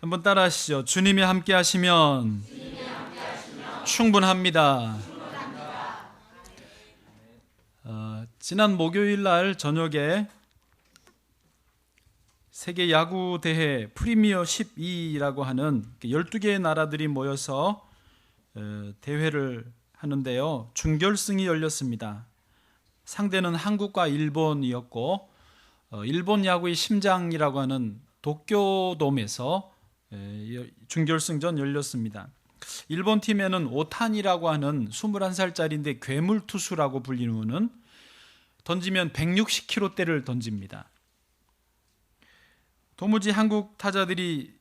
한번 따라하시죠. 주님이 함께 하시면 충분합니다. 지난 목요일 날 저녁에 세계 야구 대회 프리미어 12라고 하는 12개의 나라들이 모여서 대회를 하는데요. 준결승이 열렸습니다. 상대는 한국과 일본이었고, 일본 야구의 심장이라고 하는 도쿄돔에서 준결승전 열렸습니다. 일본 팀에는 오타니라고 하는 21살짜리인데 괴물 투수라고 불리는, 던지면 160km대를 던집니다. 도무지 한국 타자들이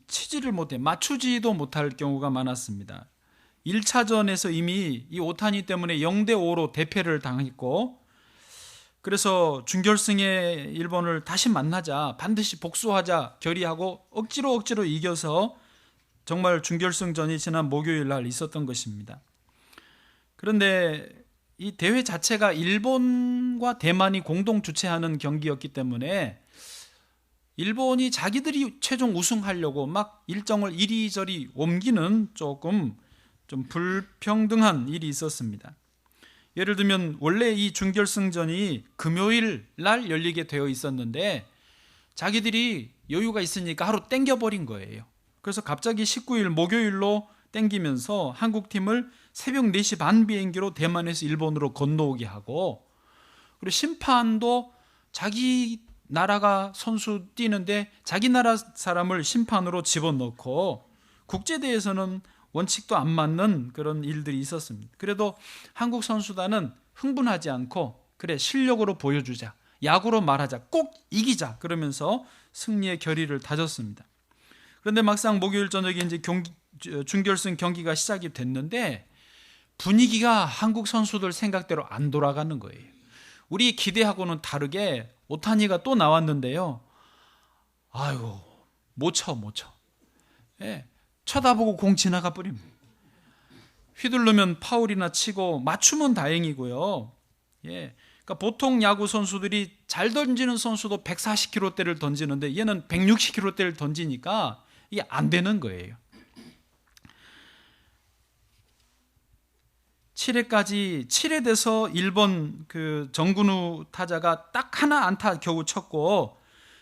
치지를 못해, 맞추지도 못할 경우가 많았습니다. 1차전에서 이미 이 오타니 때문에 0대5로 대패를 당했고, 그래서 준결승에 일본을 다시 만나자, 반드시 복수하자 결의하고 억지로 이겨서 정말 준결승전이 지난 목요일 날 있었던 것입니다. 그런데 이 대회 자체가 일본과 대만이 공동 주최하는 경기였기 때문에 일본이 자기들이 최종 우승하려고 막 일정을 이리저리 옮기는 조금 좀 불평등한 일이 있었습니다. 예를 들면 원래 이 준결승전이 금요일 날 열리게 되어 있었는데 자기들이 여유가 있으니까 하루 땡겨버린 거예요. 그래서 갑자기 19일 목요일로 땡기면서 한국팀을 새벽 4시 반 비행기로 대만에서 일본으로 건너오게 하고, 그리고 심판도 자기 나라가 선수 뛰는데 자기 나라 사람을 심판으로 집어넣고, 국제대회에서는 원칙도 안 맞는 그런 일들이 있었습니다. 그래도 한국 선수단은 흥분하지 않고, 그래 실력으로 보여주자, 야구로 말하자, 꼭 이기자 그러면서 승리의 결의를 다졌습니다. 그런데 막상 목요일 저녁에 이제 준결승 경기가 시작이 됐는데 분위기가 한국 선수들 생각대로 안 돌아가는 거예요. 우리 기대하고는 다르게 오타니가 또 나왔는데요. 아유, 못 쳐. 예, 쳐다보고 공 지나가 버립니다. 휘두르면 파울이나 치고 맞추면 다행이고요. 예, 그러니까 보통 야구 선수들이 잘 던지는 선수도 140km대를 던지는데 얘는 160km대를 던지니까 이게 안 되는 거예요. 7회 돼서 일본 그 정근우 타자가 딱 하나 안타 겨우 쳤고,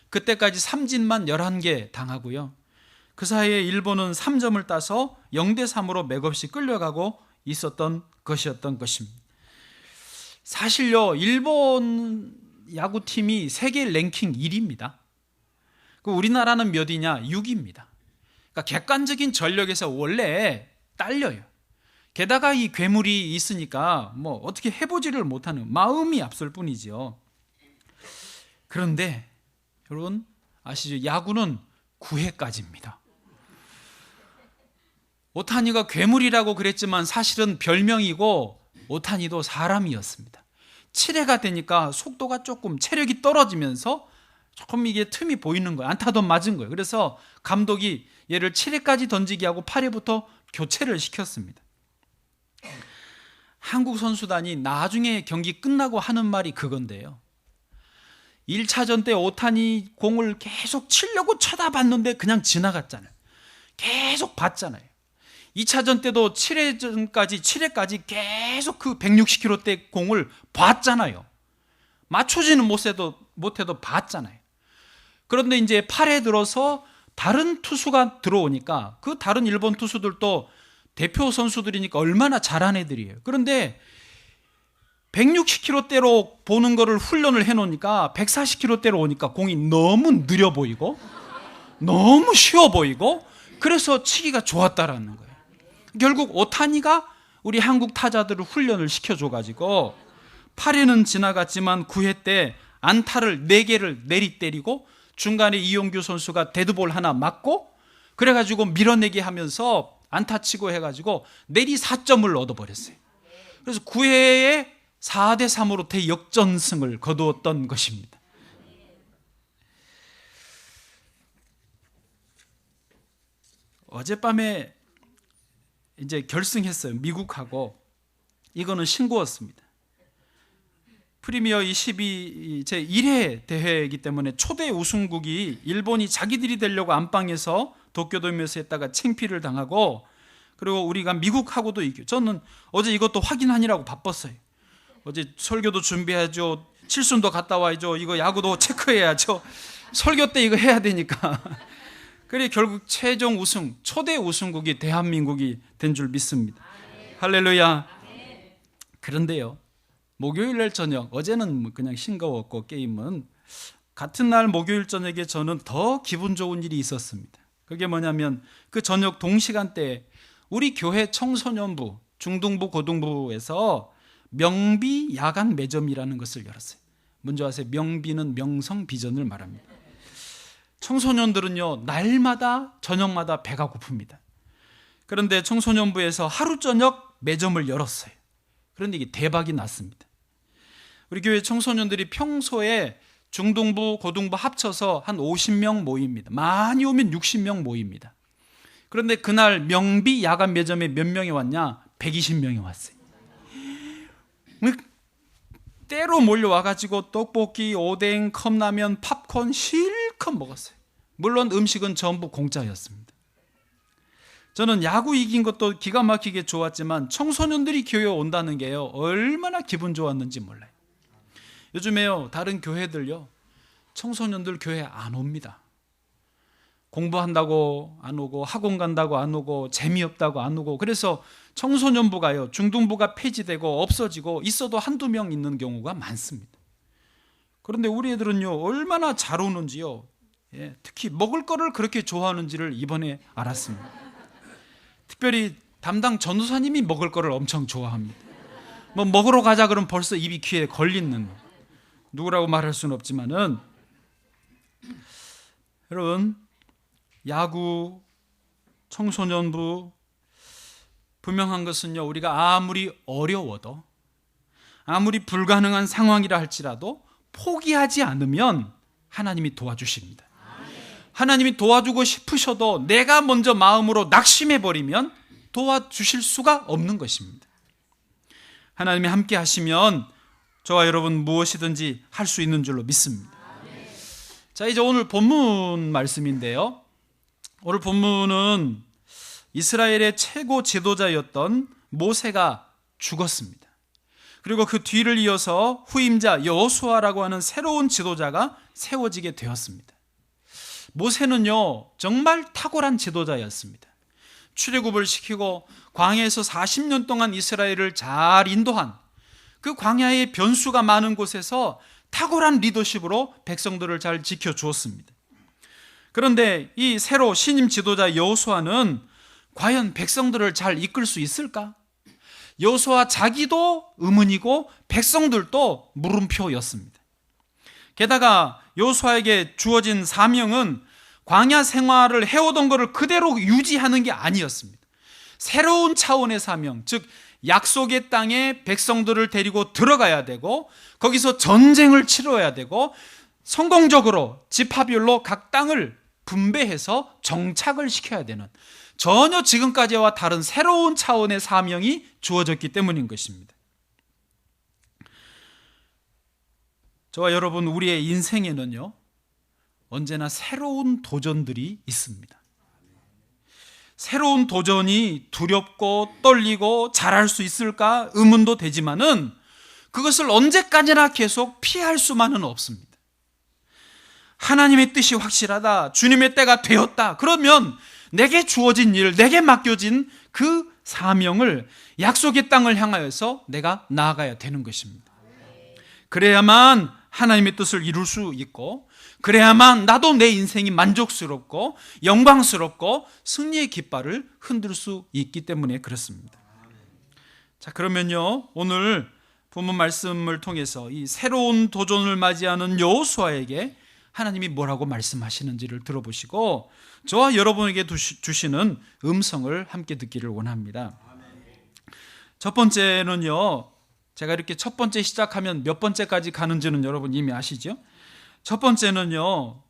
그때까지 삼진만 11개 당하고요. 그 사이에 일본은 3점을 따서 0대3으로 맥없이 끌려가고 있었던 것이었던 것입니다. 사실요, 일본 야구팀이 세계 랭킹 1위입니다. 우리나라는 몇이냐? 6위입니다. 그러니까 객관적인 전력에서 원래 딸려요. 게다가 이 괴물이 있으니까 뭐 어떻게 해보지를 못하는 마음이 앞설 뿐이죠. 그런데 여러분 아시죠? 야구는 9회까지입니다. 오타니가 괴물이라고 그랬지만 사실은 별명이고 오타니도 사람이었습니다. 7회가 되니까 속도가 조금 체력이 떨어지면서 조금 이게 틈이 보이는 거예요. 안타도 맞은 거예요. 그래서 감독이 얘를 7회까지 던지게 하고 8회부터 교체를 시켰습니다. 한국 선수단이 나중에 경기 끝나고 하는 말이 그건데요. 1차전 때 오타니 공을 계속 치려고 쳐다봤는데 그냥 지나갔잖아요. 계속 봤잖아요. 2차전 때도 7회까지 계속 그 160km대 공을 봤잖아요. 맞추지는 못해도 봤잖아요. 그런데 이제 8회 들어서 다른 투수가 들어오니까 그 다른 일본 투수들도 대표 선수들이니까 얼마나 잘한 애들이에요. 그런데 160km대로 보는 거를 훈련을 해놓으니까 140km대로 오니까 공이 너무 느려 보이고 너무 쉬워 보이고, 그래서 치기가 좋았다라는 거예요. 결국 오타니가 우리 한국 타자들을 훈련을 시켜줘가지고 8회는 지나갔지만 9회 때 안타를 4개를 내리 때리고 중간에 이용규 선수가 데드볼 하나 맞고 그래가지고 밀어내기 하면서 안타 치고 해가지고 내리 4점을 얻어버렸어요. 그래서 9회에 4대3으로 대역전승을 거두었던 것입니다. 어젯밤에 이제 결승했어요. 미국하고. 이거는 신고였습니다. 프리미어 22 제1회 대회이기 때문에 초대 우승국이 일본이 자기들이 되려고 안방에서 도쿄돔에서 했다가 창피를 당하고, 그리고 우리가 미국하고도 이겨. 저는 어제 이것도 확인하느라고 바빴어요. 어제 설교도 준비해야죠, 칠순도 갔다 와야죠, 이거 야구도 체크해야죠, 설교 때 이거 해야 되니까. 그래 결국 최종 우승, 초대 우승국이 대한민국이 된 줄 믿습니다. 할렐루야. 그런데요, 목요일날 저녁, 어제는 그냥 싱거웠고 게임은, 같은 날 목요일 저녁에 저는 더 기분 좋은 일이 있었습니다. 그게 뭐냐면 그 저녁 동시간대에 우리 교회 청소년부, 중등부, 고등부에서 명비 야간 매점이라는 것을 열었어요. 먼저 아세요? 명비는 명성 비전을 말합니다. 청소년들은요, 날마다 저녁마다 배가 고픕니다. 그런데 청소년부에서 하루 저녁 매점을 열었어요. 그런데 이게 대박이 났습니다. 우리 교회 청소년들이 평소에 중등부, 고등부 합쳐서 한 50명 모입니다. 많이 오면 60명 모입니다. 그런데 그날 명비 야간 매점에 몇 명이 왔냐? 120명이 왔어요. 때로 몰려와가지고 떡볶이, 오뎅, 컵라면, 팝콘 실컷 먹었어요. 물론 음식은 전부 공짜였습니다. 저는 야구 이긴 것도 기가 막히게 좋았지만 청소년들이 교회에 온다는 게요, 얼마나 기분 좋았는지 몰라요. 요즘에요, 다른 교회들요, 청소년들 교회 안 옵니다. 공부한다고 안 오고, 학원 간다고 안 오고, 재미없다고 안 오고. 그래서 청소년부가요, 중등부가 폐지되고 없어지고, 있어도 한두 명 있는 경우가 많습니다. 그런데 우리 애들은요, 얼마나 잘 오는지요, 특히 먹을 거를 그렇게 좋아하는지를 이번에 알았습니다. 특별히 담당 전도사님이 먹을 거를 엄청 좋아합니다. 뭐 먹으러 가자 그러면 벌써 입이 귀에 걸리는, 누구라고 말할 수는 없지만은, 여러분, 야구, 청소년부, 분명한 것은요, 우리가 아무리 어려워도, 아무리 불가능한 상황이라 할지라도 포기하지 않으면 하나님이 도와주십니다. 하나님이 도와주고 싶으셔도 내가 먼저 마음으로 낙심해버리면 도와주실 수가 없는 것입니다. 하나님이 함께 하시면 저와 여러분 무엇이든지 할 수 있는 줄로 믿습니다. 자, 이제 오늘 본문 말씀인데요, 오늘 본문은 이스라엘의 최고 지도자였던 모세가 죽었습니다. 그리고 그 뒤를 이어서 후임자 여호수아라고 하는 새로운 지도자가 세워지게 되었습니다. 모세는요, 정말 탁월한 지도자였습니다. 출애굽을 시키고 광야에서 40년 동안 이스라엘을 잘 인도한, 그 광야의 변수가 많은 곳에서 탁월한 리더십으로 백성들을 잘 지켜주었습니다. 그런데 이 새로 신임 지도자 여호수아는 과연 백성들을 잘 이끌 수 있을까? 여호수아 자기도 의문이고 백성들도 물음표였습니다. 게다가 여호수아에게 주어진 사명은 광야 생활을 해오던 것을 그대로 유지하는 게 아니었습니다. 새로운 차원의 사명, 즉 약속의 땅에 백성들을 데리고 들어가야 되고, 거기서 전쟁을 치러야 되고, 성공적으로 지파별로 각 땅을 분배해서 정착을 시켜야 되는, 전혀 지금까지와 다른 새로운 차원의 사명이 주어졌기 때문인 것입니다. 저와 여러분, 우리의 인생에는요, 언제나 새로운 도전들이 있습니다. 새로운 도전이 두렵고 떨리고 잘할 수 있을까 의문도 되지만은 그것을 언제까지나 계속 피할 수만은 없습니다. 하나님의 뜻이 확실하다, 주님의 때가 되었다, 그러면 내게 주어진 일, 내게 맡겨진 그 사명을, 약속의 땅을 향하여서 내가 나아가야 되는 것입니다. 그래야만 하나님의 뜻을 이룰 수 있고, 그래야만 나도 내 인생이 만족스럽고 영광스럽고 승리의 깃발을 흔들 수 있기 때문에 그렇습니다. 자, 그러면요, 오늘 본문 말씀을 통해서 이 새로운 도전을 맞이하는 여호수아에게 하나님이 뭐라고 말씀하시는지를 들어보시고 저와 여러분에게 주시는 음성을 함께 듣기를 원합니다. 첫 번째는요, 제가 이렇게 첫 번째 시작하면 몇 번째까지 가는지는 여러분 이미 아시죠? 첫 번째는요,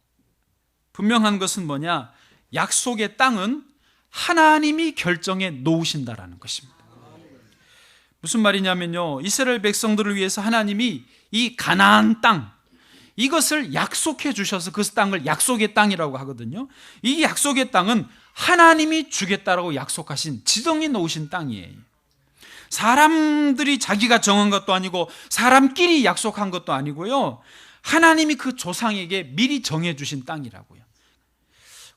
분명한 것은 뭐냐? 약속의 땅은 하나님이 결정해 놓으신다라는 것입니다. 무슨 말이냐면요, 이스라엘 백성들을 위해서 하나님이 이 가나안 땅, 이것을 약속해 주셔서 그 땅을 약속의 땅이라고 하거든요. 이 약속의 땅은 하나님이 주겠다라고 약속하신, 지정해 놓으신 땅이에요. 사람들이 자기가 정한 것도 아니고 사람끼리 약속한 것도 아니고요, 하나님이 그 조상에게 미리 정해 주신 땅이라고요.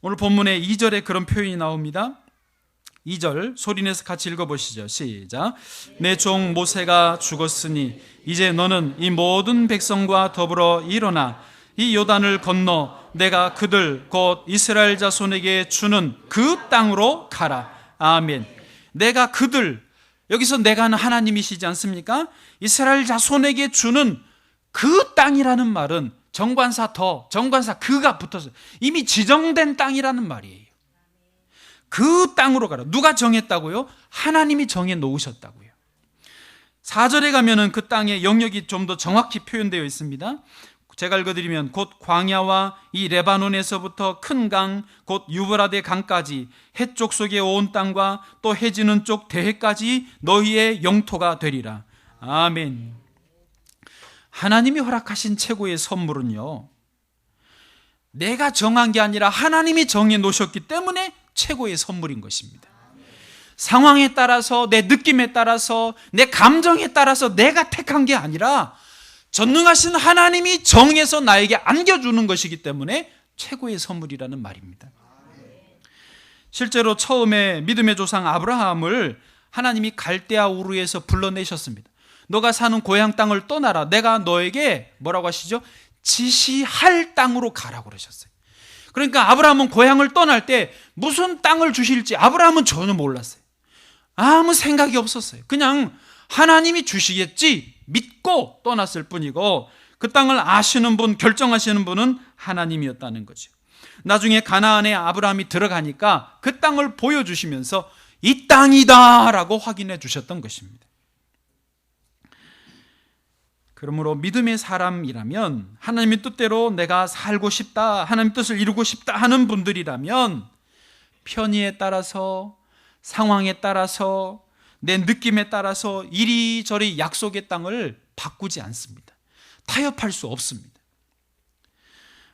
오늘 본문에 2절에 그런 표현이 나옵니다. 2절 소리내서 같이 읽어보시죠. 시작. 내 종 모세가 죽었으니 이제 너는 이 모든 백성과 더불어 일어나 이 요단을 건너 내가 그들 곧 이스라엘 자손에게 주는 그 땅으로 가라. 아멘. 내가 그들, 여기서 내가는 하나님이시지 않습니까? 이스라엘 자손에게 주는 그 땅이라는 말은 정관사 그가 붙어서 이미 지정된 땅이라는 말이에요. 그 땅으로 가라. 누가 정했다고요? 하나님이 정해 놓으셨다고요. 4절에 가면은 그 땅의 영역이 좀 더 정확히 표현되어 있습니다. 제가 읽어드리면 곧 광야와 이 레바논에서부터 큰 강, 곧 유브라데 강까지 해쪽 속의 온 땅과 또 해지는 쪽 대해까지 너희의 영토가 되리라. 아멘. 하나님이 허락하신 최고의 선물은요, 내가 정한 게 아니라 하나님이 정해 놓으셨기 때문에 최고의 선물인 것입니다. 상황에 따라서, 내 느낌에 따라서, 내 감정에 따라서 내가 택한 게 아니라 전능하신 하나님이 정해서 나에게 안겨주는 것이기 때문에 최고의 선물이라는 말입니다. 실제로 처음에 믿음의 조상 아브라함을 하나님이 갈대아 우르에서 불러내셨습니다. 너가 사는 고향 땅을 떠나라. 내가 너에게 뭐라고 하시죠? 지시할 땅으로 가라고 그러셨어요. 그러니까 아브라함은 고향을 떠날 때 무슨 땅을 주실지 아브라함은 전혀 몰랐어요. 아무 생각이 없었어요. 그냥 하나님이 주시겠지 믿고 떠났을 뿐이고, 그 땅을 아시는 분, 결정하시는 분은 하나님이었다는 거죠. 나중에 가나안에 아브라함이 들어가니까 그 땅을 보여주시면서 이 땅이다 라고 확인해 주셨던 것입니다. 그러므로 믿음의 사람이라면, 하나님의 뜻대로 내가 살고 싶다, 하나님의 뜻을 이루고 싶다 하는 분들이라면 편의에 따라서, 상황에 따라서, 내 느낌에 따라서 이리저리 약속의 땅을 바꾸지 않습니다. 타협할 수 없습니다.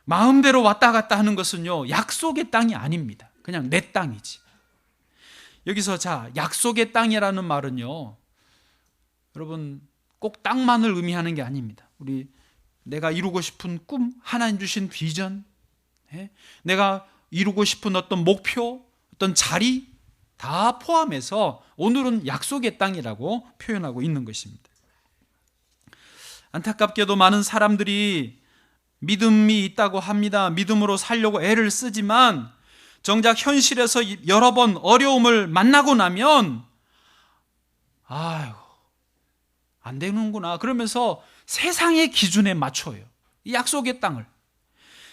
마음대로 왔다 갔다 하는 것은요, 약속의 땅이 아닙니다. 그냥 내 땅이지. 여기서 자, 약속의 땅이라는 말은요, 여러분 꼭 땅만을 의미하는 게 아닙니다. 내가 이루고 싶은 꿈, 하나님 주신 비전, 내가 이루고 싶은 어떤 목표, 어떤 자리 다 포함해서 오늘은 약속의 땅이라고 표현하고 있는 것입니다. 안타깝게도 많은 사람들이 믿음이 있다고 합니다. 믿음으로 살려고 애를 쓰지만 정작 현실에서 여러 번 어려움을 만나고 나면 아유, 안 되는구나 그러면서 세상의 기준에 맞춰요. 이 약속의 땅을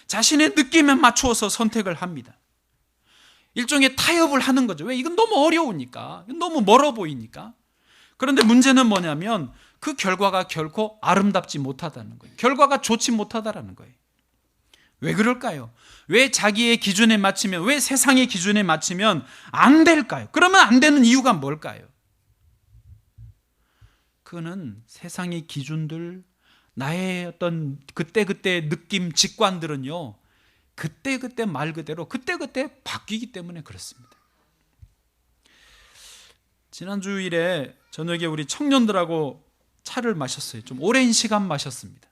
자신의 느낌에 맞추어서 선택을 합니다. 일종의 타협을 하는 거죠. 왜? 이건 너무 어려우니까, 너무 멀어 보이니까. 그런데 문제는 뭐냐면 그 결과가 결코 아름답지 못하다는 거예요. 결과가 좋지 못하다라는 거예요. 왜 그럴까요? 왜 자기의 기준에 맞추면, 왜 세상의 기준에 맞추면 안 될까요? 그러면 안 되는 이유가 뭘까요? 그거는 세상의 기준들, 나의 어떤 그때그때 느낌, 직관들은요, 그때그때 말 그대로 그때그때 바뀌기 때문에 그렇습니다. 지난 주일에 저녁에 우리 청년들하고 차를 마셨어요. 좀 오랜 시간 마셨습니다.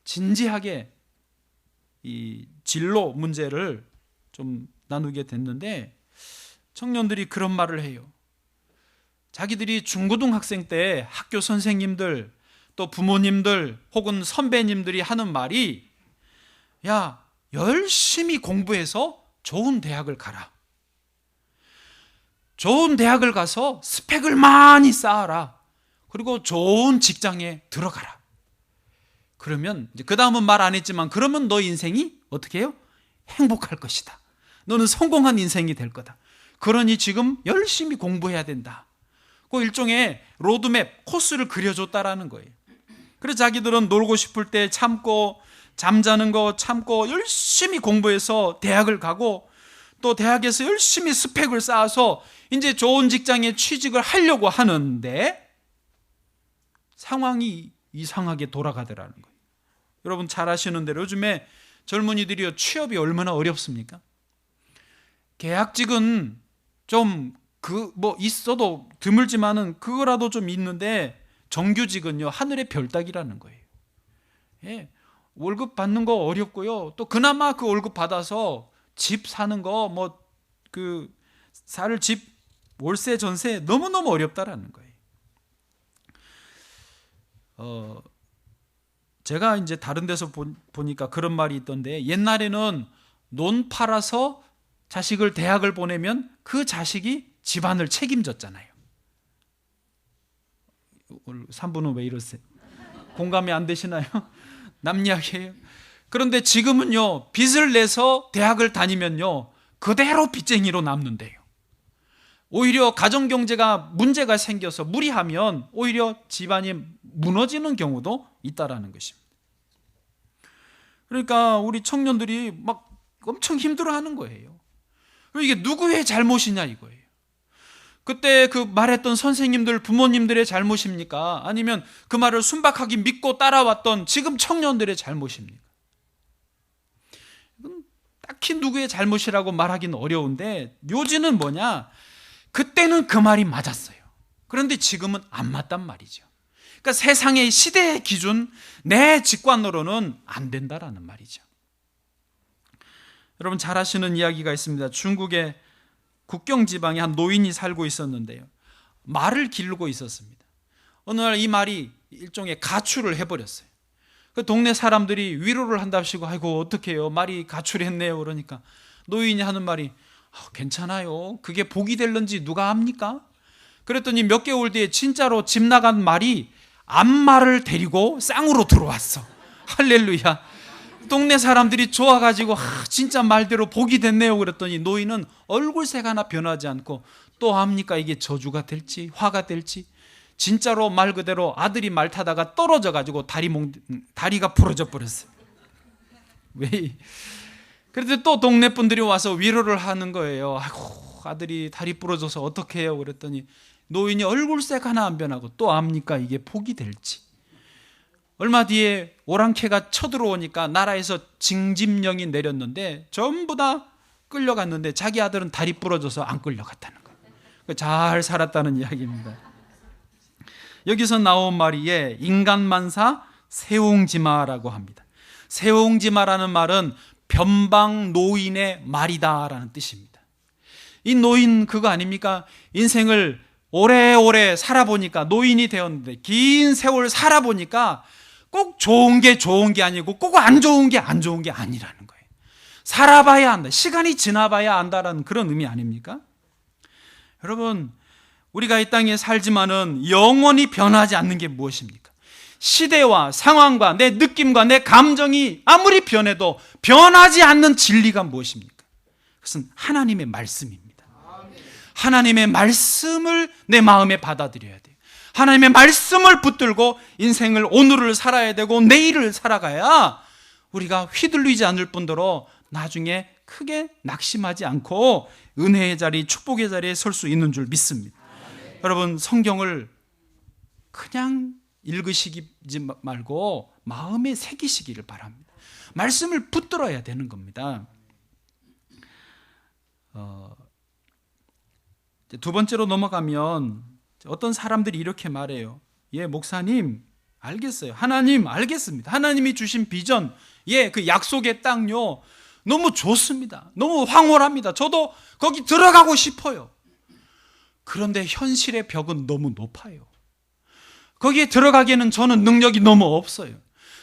진지하게 이 진로 문제를 좀 나누게 됐는데, 청년들이 그런 말을 해요. 자기들이 중고등학생 때 학교 선생님들, 또 부모님들 혹은 선배님들이 하는 말이, 야, 열심히 공부해서 좋은 대학을 가라. 좋은 대학을 가서 스펙을 많이 쌓아라. 그리고 좋은 직장에 들어가라. 그러면 그 다음은 말 안 했지만, 그러면 너 인생이 어떻게 해요? 행복할 것이다. 너는 성공한 인생이 될 거다. 그러니 지금 열심히 공부해야 된다. 그 일종의 로드맵, 코스를 그려줬다라는 거예요. 그래서 자기들은 놀고 싶을 때 참고, 잠자는 거 참고 열심히 공부해서 대학을 가고, 또 대학에서 열심히 스펙을 쌓아서 이제 좋은 직장에 취직을 하려고 하는데 상황이 이상하게 돌아가더라는 거예요. 여러분 잘 아시는 대로 요즘에 젊은이들이 취업이 얼마나 어렵습니까? 계약직은 좀 있어도 드물지만은 그거라도 좀 있는데, 정규직은요 하늘의 별 따기라는 거예요. 예, 월급 받는 거 어렵고요. 또 그나마 그 월급 받아서 집 사는 거 살 집 월세 전세 너무너무 어렵다라는 거예요. 제가 이제 다른 데서 보니까 그런 말이 있던데, 옛날에는 논 팔아서 자식을 대학을 보내면 그 자식이 집안을 책임졌잖아요. 3분은 왜 이러세요? 공감이 안 되시나요? 남 이야기예요. 그런데 지금은요, 빚을 내서 대학을 다니면요 그대로 빚쟁이로 남는데요. 오히려 가정경제가 문제가 생겨서 무리하면 오히려 집안이 무너지는 경우도 있다라는 것입니다. 그러니까 우리 청년들이 막 엄청 힘들어하는 거예요. 이게 누구의 잘못이냐 이거예요. 그때 그 말했던 선생님들, 부모님들의 잘못입니까? 아니면 그 말을 순박하게 믿고 따라왔던 지금 청년들의 잘못입니까? 이건 딱히 누구의 잘못이라고 말하기는 어려운데, 요지는 뭐냐? 그때는 그 말이 맞았어요. 그런데 지금은 안 맞단 말이죠. 그러니까 세상의 시대의 기준, 내 직관으로는 안 된다라는 말이죠. 여러분 잘 아시는 이야기가 있습니다. 중국의 국경 지방에 한 노인이 살고 있었는데요, 말을 기르고 있었습니다. 어느 날 이 말이 일종의 가출을 해버렸어요. 그 동네 사람들이 위로를 한답시고, 아이고 어떡해요, 말이 가출했네요. 그러니까 노인이 하는 말이, 괜찮아요, 그게 복이 될런지 누가 압니까? 그랬더니 몇 개월 뒤에 진짜로 집 나간 말이 암말을 데리고 쌍으로 들어왔어. 할렐루야. 동네 사람들이 좋아가지고 진짜 말대로 복이 됐네요. 그랬더니 노인은 얼굴색 하나 변하지 않고, 또 압니까 이게 저주가 될지 화가 될지? 진짜로 말 그대로 아들이 말 타다가 떨어져가지고 다리가 부러져 버렸어요. 왜? 그래도 또 동네 분들이 와서 위로를 하는 거예요. 아이고, 아들이 다리 부러져서 어떻게 해요? 그랬더니 노인이 얼굴색 하나 안 변하고, 또 압니까 이게 복이 될지? 얼마 뒤에 오랑캐가 쳐들어오니까 나라에서 징집령이 내렸는데 전부 다 끌려갔는데 자기 아들은 다리 부러져서 안 끌려갔다는 거예요. 잘 살았다는 이야기입니다. 여기서 나온 말이 인간만사 세옹지마라고 합니다. 세옹지마라는 말은 변방 노인의 말이다라는 뜻입니다. 이 노인 그거 아닙니까? 인생을 오래오래 살아보니까 노인이 되었는데, 긴 세월 살아보니까 꼭 좋은 게 아니고 꼭 안 좋은 게 아니라는 거예요. 살아봐야 한다, 시간이 지나봐야 안다라는 그런 의미 아닙니까? 여러분, 우리가 이 땅에 살지만은 영원히 변하지 않는 게 무엇입니까? 시대와 상황과 내 느낌과 내 감정이 아무리 변해도 변하지 않는 진리가 무엇입니까? 그것은 하나님의 말씀입니다. 하나님의 말씀을 내 마음에 받아들여야 돼요. 하나님의 말씀을 붙들고 인생을, 오늘을 살아야 되고 내일을 살아가야 우리가 휘둘리지 않을 뿐더러 나중에 크게 낙심하지 않고 은혜의 자리, 축복의 자리에 설 수 있는 줄 믿습니다. 여러분, 성경을 그냥 읽으시지 말고 마음에 새기시기를 바랍니다. 말씀을 붙들어야 되는 겁니다. 두 번째로 넘어가면 어떤 사람들이 이렇게 말해요. 목사님 알겠어요. 하나님 알겠습니다. 하나님이 주신 비전, 그 약속의 땅요 너무 좋습니다. 너무 황홀합니다. 저도 거기 들어가고 싶어요. 그런데 현실의 벽은 너무 높아요. 거기에 들어가기에는 저는 능력이 너무 없어요.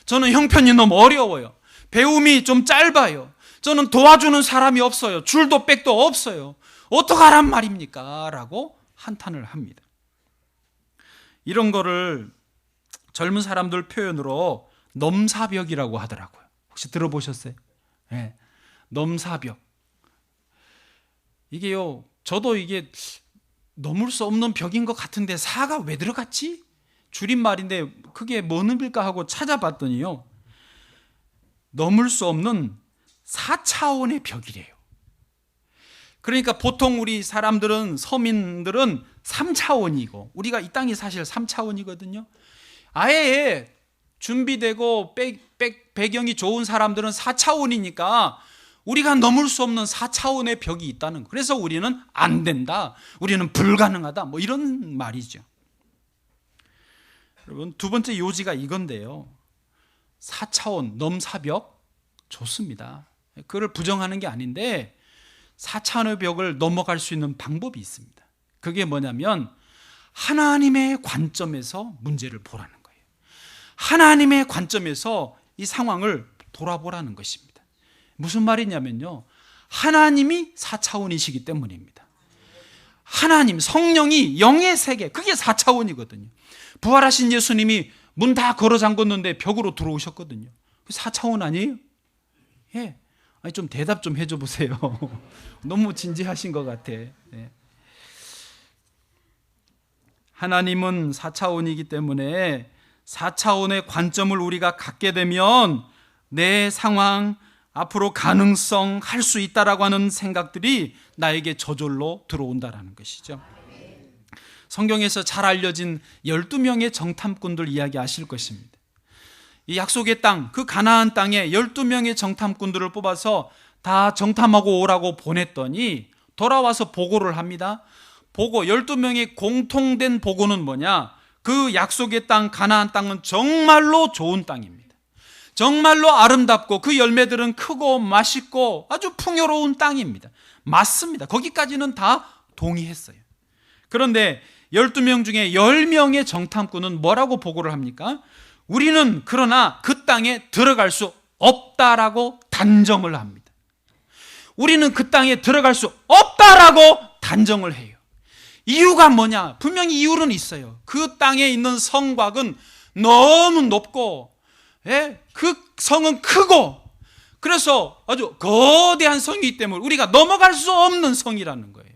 저는 형편이 너무 어려워요. 배움이 좀 짧아요. 저는 도와주는 사람이 없어요. 줄도 백도 없어요. 어떡하란 말입니까? 라고 한탄을 합니다. 이런 거를 젊은 사람들 표현으로 넘사벽이라고 하더라고요. 혹시 들어보셨어요? 네. 넘사벽. 이게요, 저도 이게 넘을 수 없는 벽인 것 같은데 사가 왜 들어갔지? 줄임말인데 그게 뭔 의미일까 하고 찾아봤더니요, 넘을 수 없는 4차원의 벽이래요. 그러니까 보통 우리 사람들은, 서민들은 3차원이고 우리가 이 땅이 사실 3차원이거든요. 아예 준비되고 배경이 좋은 사람들은 4차원이니까 우리가 넘을 수 없는 4차원의 벽이 있다는 거예요. 그래서 우리는 안 된다, 우리는 불가능하다, 뭐 이런 말이죠. 여러분, 두 번째 요지가 이건데요, 4차원 넘사벽 좋습니다. 그걸 부정하는 게 아닌데 4차원의 벽을 넘어갈 수 있는 방법이 있습니다. 그게 뭐냐면 하나님의 관점에서 문제를 보라는 거예요. 하나님의 관점에서 이 상황을 돌아보라는 것입니다. 무슨 말이냐면요, 하나님이 4차원이시기 때문입니다. 하나님, 성령이 영의 세계, 그게 4차원이거든요. 부활하신 예수님이 문 다 걸어 잠궜는데 벽으로 들어오셨거든요. 4차원 아니에요? 예. 아니, 좀 대답 좀 해줘 보세요. 너무 진지하신 것 같아. 예. 하나님은 4차원이기 때문에 4차원의 관점을 우리가 갖게 되면 내 상황, 앞으로 가능성, 할 수 있다라고 하는 생각들이 나에게 저절로 들어온다라는 것이죠. 성경에서 잘 알려진 12명의 정탐꾼들 이야기 아실 것입니다. 이 약속의 땅, 그 가나안 땅에 12명의 정탐꾼들을 뽑아서 다 정탐하고 오라고 보냈더니 돌아와서 보고를 합니다. 보고, 12명의 공통된 보고는 뭐냐? 그 약속의 땅, 가나안 땅은 정말로 좋은 땅입니다. 정말로 아름답고 그 열매들은 크고 맛있고 아주 풍요로운 땅입니다. 맞습니다. 거기까지는 다 동의했어요. 그런데 12명 중에 10명의 정탐꾼은 뭐라고 보고를 합니까? 우리는 그러나 그 땅에 들어갈 수 없다라고 단정을 합니다. 우리는 그 땅에 들어갈 수 없다라고 단정을 해요. 이유가 뭐냐? 분명히 이유는 있어요. 그 땅에 있는 성곽은 너무 높고, 그 성은 크고, 그래서 아주 거대한 성이기 때문에 우리가 넘어갈 수 없는 성이라는 거예요.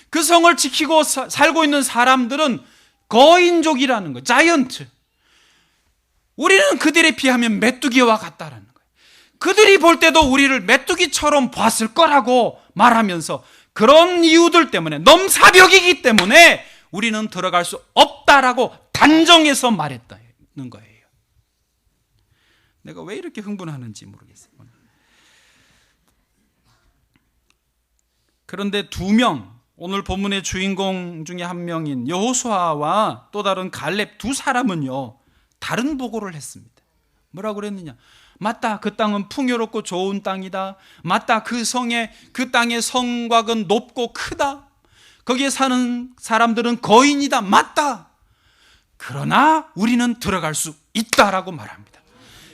그 성을 지키고 살고 있는 사람들은 거인족이라는 거예요. 자이언트. 우리는 그들에 비하면 메뚜기와 같다라는 거예요. 그들이 볼 때도 우리를 메뚜기처럼 봤을 거라고 말하면서 그런 이유들 때문에, 넘사벽이기 때문에 우리는 들어갈 수 없다라고 단정해서 말했다는 거예요. 내가 왜 이렇게 흥분하는지 모르겠어요. 그런데 2명, 오늘 본문의 주인공 중에 한 명인 여호수아와 또 다른 갈렙 두 사람은요, 다른 보고를 했습니다. 뭐라고 그랬느냐? 맞다, 그 땅은 풍요롭고 좋은 땅이다. 맞다, 그 땅의 성곽은 높고 크다. 거기에 사는 사람들은 거인이다. 맞다. 그러나 우리는 들어갈 수 있다라고 말합니다.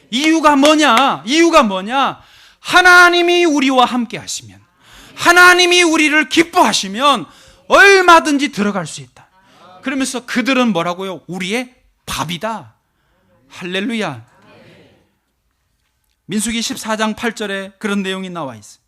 이유가 뭐냐? 하나님이 우리와 함께 하시면, 하나님이 우리를 기뻐하시면 얼마든지 들어갈 수 있다. 그러면서 그들은 뭐라고요? 우리의 밥이다. 할렐루야. 민수기 14장 8절에 그런 내용이 나와 있어요.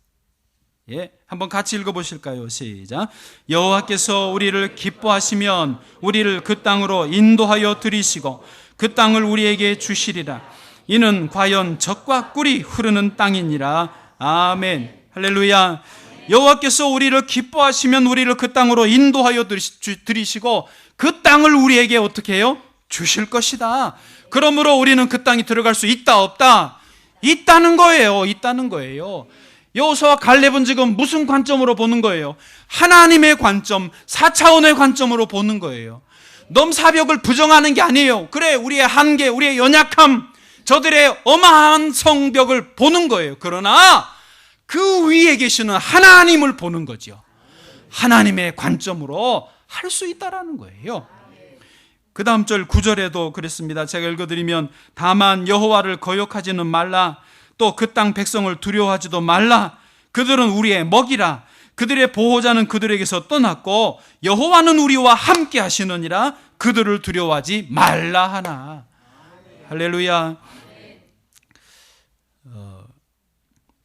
한번 같이 읽어보실까요? 시작. 여호와께서 우리를 기뻐하시면 우리를 그 땅으로 인도하여 들이시고 그 땅을 우리에게 주시리라. 이는 과연 젖과 꿀이 흐르는 땅이니라. 아멘. 할렐루야. 여호와께서 우리를 기뻐하시면 우리를 그 땅으로 인도하여 들이시고 그 땅을 우리에게 어떻게 해요? 주실 것이다. 그러므로 우리는 그 땅에 들어갈 수 있다, 없다? 있다는 거예요. 여호수아와 갈렙은 지금 무슨 관점으로 보는 거예요? 하나님의 관점, 4차원의 관점으로 보는 거예요. 넘사벽을 부정하는 게 아니에요. 그래, 우리의 한계, 우리의 연약함, 저들의 어마한 성벽을 보는 거예요. 그러나 그 위에 계시는 하나님을 보는 거죠. 하나님의 관점으로 할 수 있다라는 거예요. 그 다음 절 9절에도 그랬습니다. 제가 읽어드리면, 다만 여호와를 거역하지는 말라. 또 그 땅 백성을 두려워하지도 말라. 그들은 우리의 먹이라. 그들의 보호자는 그들에게서 떠났고 여호와는 우리와 함께 하시느니라. 그들을 두려워하지 말라 하나. 할렐루야.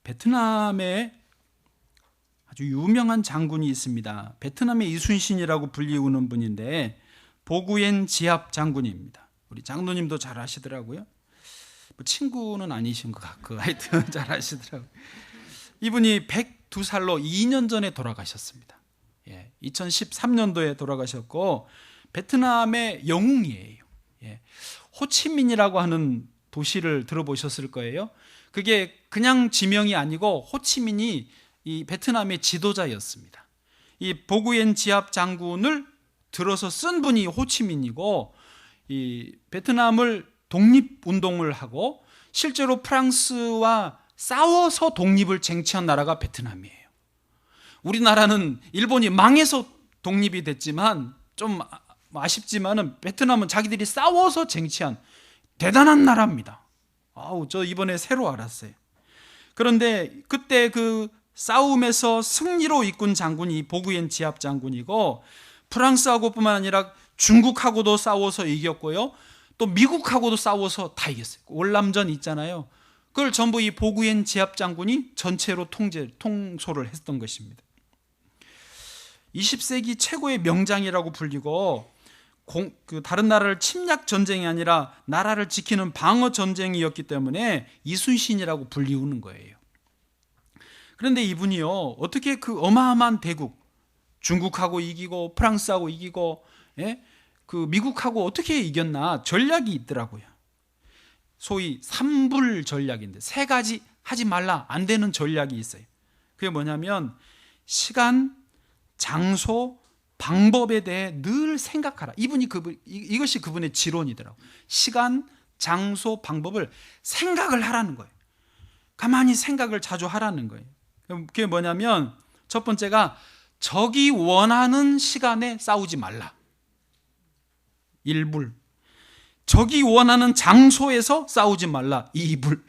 베트남에 아주 유명한 장군이 있습니다. 베트남의 이순신이라고 불리우는 분인데 보구엔 지압 장군입니다. 우리 장로님도 잘 아시더라고요. 뭐 친구는 아니신 것 같고 하여튼 잘 아시더라고요. 이분이 102살로 2년 전에 돌아가셨습니다. 2013년도에 돌아가셨고 베트남의 영웅이에요. 호치민이라고 하는 도시를 들어보셨을 거예요. 그게 그냥 지명이 아니고 호치민이 이 베트남의 지도자였습니다. 이 보구엔 지압 장군을 들어서 쓴 분이 호치민이고, 이 베트남을 독립운동을 하고 실제로 프랑스와 싸워서 독립을 쟁취한 나라가 베트남이에요. 우리나라는 일본이 망해서 독립이 됐지만 좀 아쉽지만은 베트남은 자기들이 싸워서 쟁취한 대단한 나라입니다. 저 이번에 새로 알았어요. 그런데 그때 그 싸움에서 승리로 이끈 장군이 보구엔 지압 장군이고, 프랑스하고뿐만 아니라 중국하고도 싸워서 이겼고요, 또 미국하고도 싸워서 다 이겼어요. 월남전 있잖아요. 그걸 전부 이 보구엔 지압 장군이 전체로 통솔을 했던 것입니다. 20세기 최고의 명장이라고 불리고, 다른 나라를 침략 전쟁이 아니라 나라를 지키는 방어 전쟁이었기 때문에 이순신이라고 불리우는 거예요. 그런데 이분이요, 어떻게 그 어마어마한 대국, 중국하고 이기고 프랑스하고 이기고, 그 미국하고 어떻게 이겼나? 전략이 있더라고요. 소위 삼불 전략인데, 세 가지 하지 말라 안 되는 전략이 있어요. 그게 뭐냐면 시간, 장소, 방법에 대해 늘 생각하라. 이것이 그분의 지론이더라고요. 시간, 장소, 방법을 생각을 하라는 거예요. 가만히 생각을 자주 하라는 거예요. 그게 뭐냐면 첫 번째가 적이 원하는 시간에 싸우지 말라. 1불. 적이 원하는 장소에서 싸우지 말라. 2불.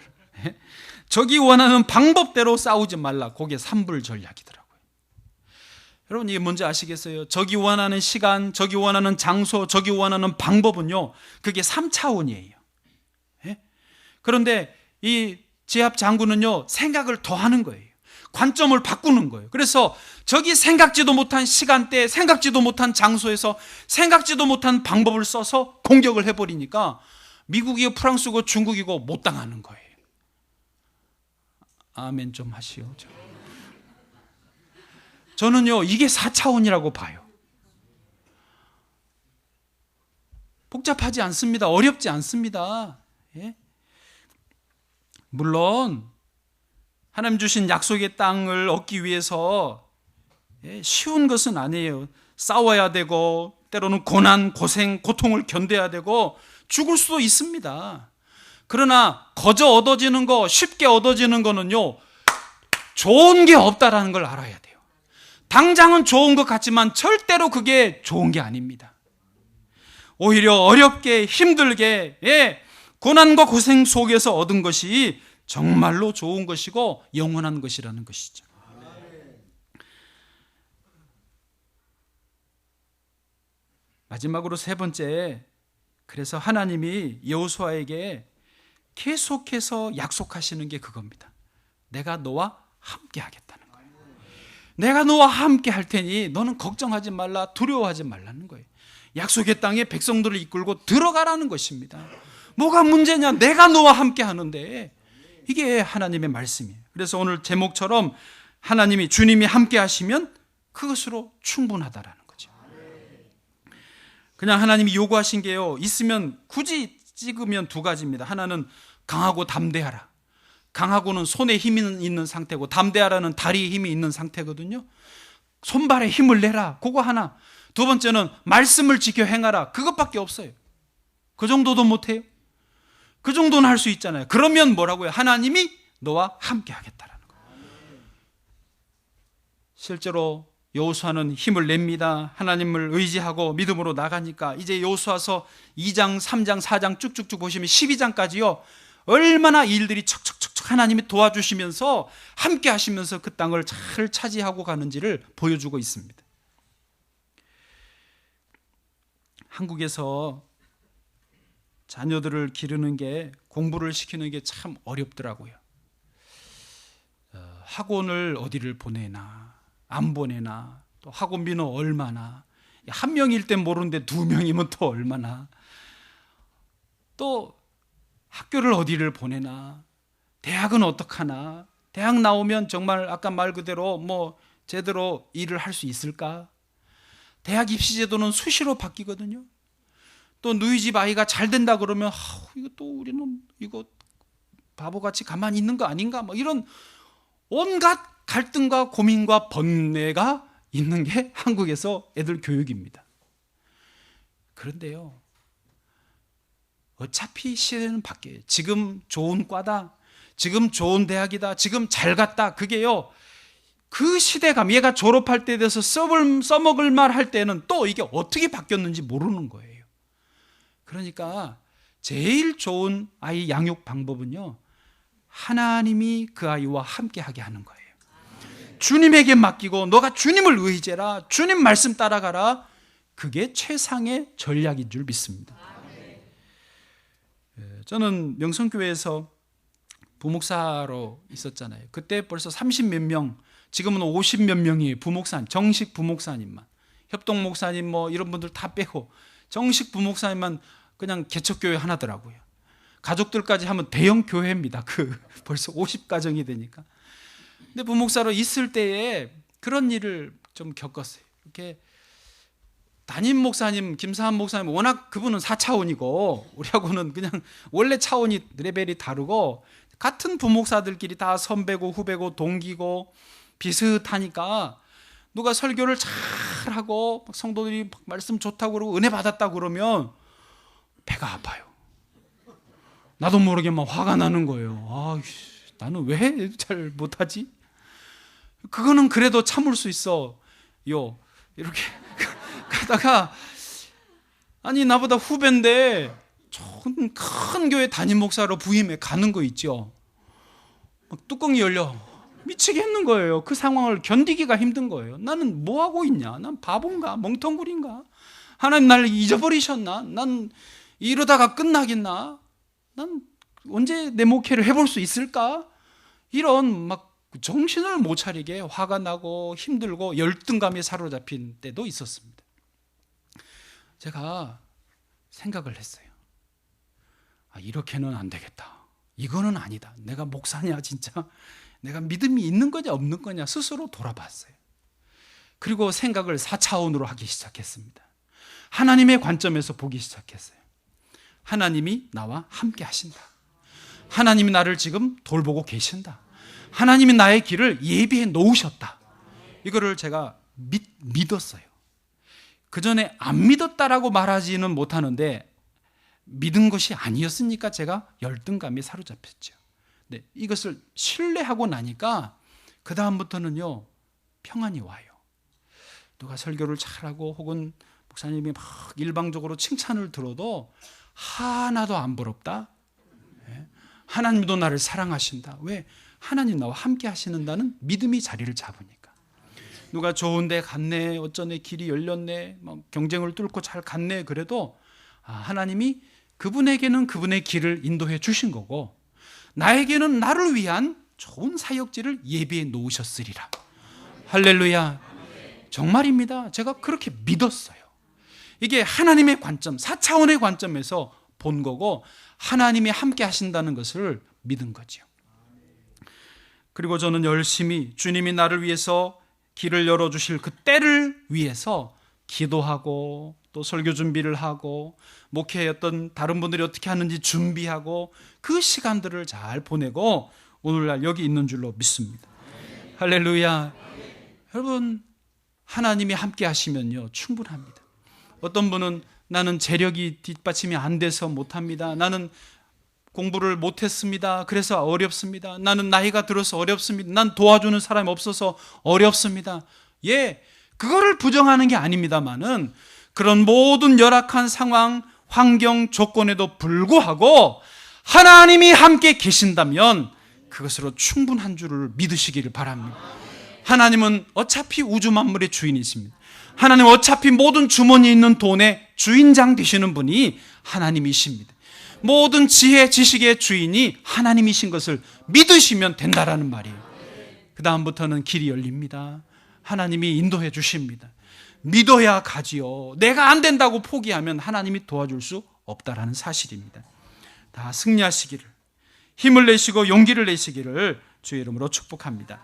적이 원하는 방법대로 싸우지 말라. 그게 3불 전략이더라고요. 여러분, 이게 뭔지 아시겠어요? 적이 원하는 시간, 적이 원하는 장소, 적이 원하는 방법은요, 그게 3차원이에요. 그런데 이 지압 장군은요, 생각을 더 하는 거예요. 관점을 바꾸는 거예요. 그래서 적이 생각지도 못한 시간대, 생각지도 못한 장소에서 생각지도 못한 방법을 써서 공격을 해버리니까 미국이고 프랑스고 중국이고 못 당하는 거예요. 아멘 좀 하시오. 저는요, 이게 4차원이라고 봐요. 복잡하지 않습니다. 어렵지 않습니다. 물론 하나님 주신 약속의 땅을 얻기 위해서 쉬운 것은 아니에요. 싸워야 되고, 때로는 고난, 고생, 고통을 견뎌야 되고, 죽을 수도 있습니다. 그러나 거저 얻어지는 거, 쉽게 얻어지는 거는요, 좋은 게 없다라는 걸 알아야 돼요. 당장은 좋은 것 같지만 절대로 그게 좋은 게 아닙니다. 오히려 어렵게 힘들게 고난과 고생 속에서 얻은 것이 정말로 좋은 것이고 영원한 것이라는 것이죠. 마지막으로 세 번째, 그래서 하나님이 여호수아에게 계속해서 약속하시는 게 그겁니다. 내가 너와 함께 하겠다는 거예요. 내가 너와 함께 할 테니 너는 걱정하지 말라, 두려워하지 말라는 거예요. 약속의 땅에 백성들을 이끌고 들어가라는 것입니다. 뭐가 문제냐? 내가 너와 함께 하는데, 이게 하나님의 말씀이에요. 그래서 오늘 제목처럼 하나님이, 주님이 함께 하시면 그것으로 충분하다라는 거죠. 그냥 하나님이 요구하신 게요, 있으면 굳이 찍으면 두 가지입니다. 하나는 강하고 담대하라. 강하고는 손에 힘이 있는 상태고, 담대하라는 다리에 힘이 있는 상태거든요. 손발에 힘을 내라. 그거 하나. 두 번째는 말씀을 지켜 행하라. 그것밖에 없어요. 그 정도도 못해요? 그 정도는 할 수 있잖아요. 그러면 뭐라고요? 하나님이 너와 함께 하겠다라는 거예요. 실제로 여호수아는 힘을 냅니다. 하나님을 의지하고 믿음으로 나가니까 이제 여호수아서 2장, 3장, 4장 쭉쭉쭉 보시면 12장까지요. 얼마나 일들이 척척척척 하나님이 도와주시면서 함께 하시면서 그 땅을 잘 차지하고 가는지를 보여주고 있습니다. 한국에서 자녀들을 기르는 게, 공부를 시키는 게 참 어렵더라고요. 학원을 어디를 보내나, 안 보내나, 또 학원비는 얼마나, 한 명일 땐 모르는데 두 명이면 또 얼마나, 또 학교를 어디를 보내나, 대학은 어떡하나, 대학 나오면 정말 아까 말 그대로 뭐 제대로 일을 할 수 있을까? 대학 입시 제도는 수시로 바뀌거든요. 또 누이 집 아이가 잘 된다 그러면 이거 또 우리는 이거 바보같이 가만히 있는 거 아닌가, 뭐 이런 온갖 갈등과 고민과 번뇌가 있는 게 한국에서 애들 교육입니다. 그런데요, 어차피 시대는 바뀌어요. 지금 좋은 과다, 지금 좋은 대학이다, 지금 잘 갔다, 그게요, 그 시대감, 얘가 졸업할 때 돼서 써먹을 말 할 때는 또 이게 어떻게 바뀌었는지 모르는 거예요. 그러니까 제일 좋은 아이 양육 방법은요, 하나님이 그 아이와 함께 하게 하는 거예요. 주님에게 맡기고 너가 주님을 의지해라, 주님 말씀 따라가라, 그게 최상의 전략인 줄 믿습니다. 저는 명성교회에서 부목사로 있었잖아요. 그때 벌써 30몇 명, 지금은 50몇 명이 부목사님, 정식 부목사님만, 협동목사님 뭐 이런 분들 다 빼고 정식 부목사님만 그냥 개척교회 하나더라고요. 가족들까지 하면 대형 교회입니다. 벌써 50가정이 되니까. 근데 부목사로 있을 때에 그런 일을 좀 겪었어요. 이렇게 담임 목사님, 김사한 목사님, 워낙 그분은 4차원이고 우리하고는 그냥 원래 차원이 레벨이 다르고, 같은 부목사들끼리 다 선배고 후배고 동기고 비슷하니까 누가 설교를 잘하고 성도들이 말씀 좋다고 그러고 은혜 받았다고 그러면 배가 아파요. 나도 모르게 막 화가 나는 거예요. 나는 왜 잘 못하지? 그거는 그래도 참을 수 있어. 이렇게 가다가, 아니 나보다 후배인데 큰 교회 담임 목사로 부임해 가는 거 있죠. 막 뚜껑이 열려 미치겠는 거예요. 그 상황을 견디기가 힘든 거예요. 나는 뭐 하고 있냐? 난 바본가? 멍텅구리인가? 하나님 나를 잊어버리셨나? 난 이러다가 끝나겠나? 난 언제 내 목회를 해볼 수 있을까? 이런 막 정신을 못 차리게 화가 나고 힘들고 열등감에 사로잡힌 때도 있었습니다. 제가 생각을 했어요. 이렇게는 안 되겠다. 이거는 아니다. 내가 목사냐 진짜? 내가 믿음이 있는 거냐 없는 거냐 스스로 돌아봤어요. 그리고 생각을 4차원으로 하기 시작했습니다. 하나님의 관점에서 보기 시작했어요. 하나님이 나와 함께 하신다. 하나님이 나를 지금 돌보고 계신다. 하나님이 나의 길을 예비해 놓으셨다. 이거를 제가 믿었어요. 그 전에 안 믿었다라고 말하지는 못하는데 믿은 것이 아니었으니까 제가 열등감에 사로잡혔죠. 네, 이것을 신뢰하고 나니까 그 다음부터는요, 평안이 와요. 누가 설교를 잘하고 혹은 목사님이 막 일방적으로 칭찬을 들어도 하나도 안 부럽다. 하나님도 나를 사랑하신다. 왜? 하나님 나와 함께 하시는다는 믿음이 자리를 잡으니까. 누가 좋은데 갔네, 어쩌네, 길이 열렸네, 막 경쟁을 뚫고 잘 갔네, 그래도 하나님이 그분에게는 그분의 길을 인도해 주신 거고 나에게는 나를 위한 좋은 사역지를 예비해 놓으셨으리라. 할렐루야. 정말입니다. 제가 그렇게 믿었어요. 이게 하나님의 관점, 4차원의 관점에서 본 거고 하나님이 함께 하신다는 것을 믿은 거죠. 그리고 저는 열심히 주님이 나를 위해서 길을 열어주실 그 때를 위해서 기도하고 또 설교 준비를 하고 목회였던 다른 분들이 어떻게 하는지 준비하고 그 시간들을 잘 보내고 오늘날 여기 있는 줄로 믿습니다. 할렐루야. 여러분, 하나님이 함께 하시면요 충분합니다. 어떤 분은 나는 재력이 뒷받침이 안 돼서 못합니다. 나는 공부를 못했습니다. 그래서 어렵습니다. 나는 나이가 들어서 어렵습니다. 난 도와주는 사람이 없어서 어렵습니다. 그거를 부정하는 게 아닙니다만은 그런 모든 열악한 상황, 환경, 조건에도 불구하고 하나님이 함께 계신다면 그것으로 충분한 줄을 믿으시기를 바랍니다. 하나님은 어차피 우주 만물의 주인이십니다. 하나님은 어차피 모든 주머니에 있는 돈의 주인장 되시는 분이 하나님이십니다. 모든 지혜, 지식의 주인이 하나님이신 것을 믿으시면 된다라는 말이에요. 그 다음부터는 길이 열립니다. 하나님이 인도해 주십니다. 믿어야 가지요. 내가 안 된다고 포기하면 하나님이 도와줄 수 없다라는 사실입니다. 다 승리하시기를, 힘을 내시고 용기를 내시기를 주의 이름으로 축복합니다.